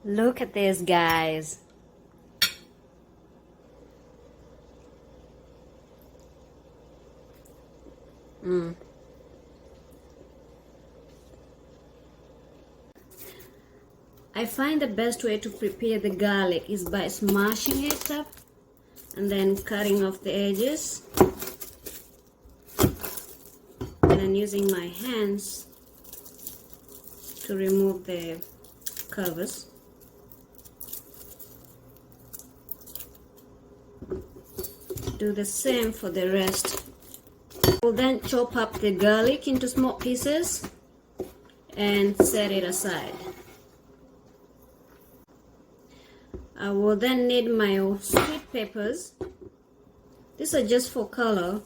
Look at this, guys. I find the best way to prepare the garlic is by smashing it up and then cutting off the edges and then using my hands to remove the covers. Do the same for the rest. We'll then chop up the garlic into small pieces and set it aside. I will then need my sweet peppers. These are just for color.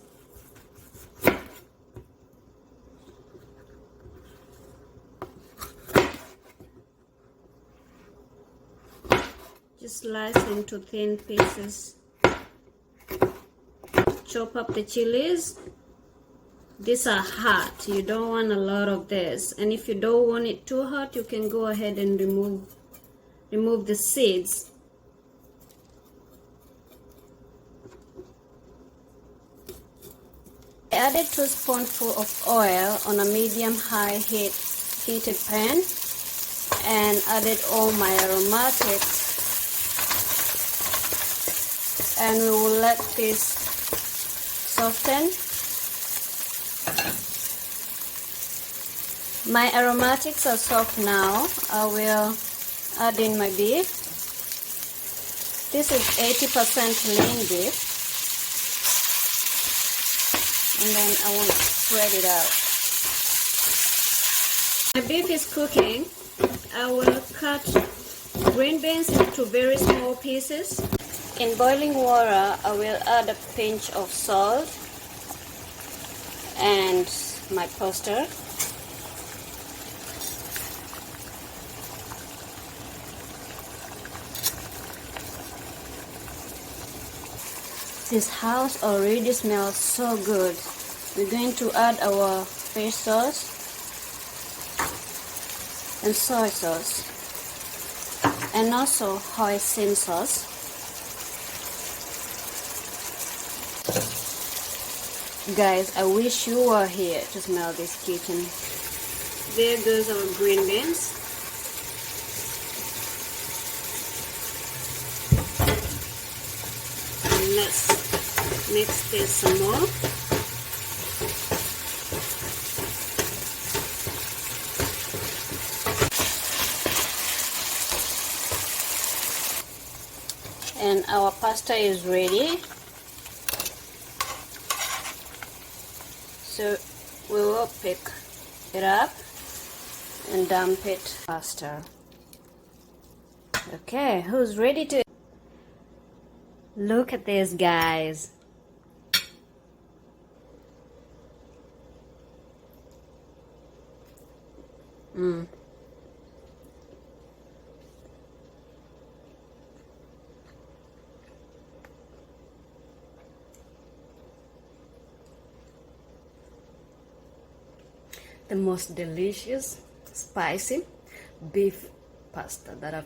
Just slice into thin pieces. Chop up the chilies. These are hot. You don't want a lot of this. And if you don't want it too hot, you can go ahead and remove the seeds. I added 2 spoonfuls of oil on a medium-high heated pan and added all my aromatics, and we will let this soften. My aromatics are soft now. I will add in my beef. This is 80% lean beef. And then I want to spread it out. My beef is cooking. I will cut green beans into very small pieces. In boiling water, I will add a pinch of salt and my pasta. This house already smells so good. We're going to add our fish sauce and soy sauce and also hoisin sauce. Guys, I wish you were here to smell this kitchen. There goes our green beans. And let's mix this some more. And our pasta is ready. So we will pick it up and dump it pasta. Okay, who's ready to? Look at this, guys. The most delicious, spicy beef pasta that I've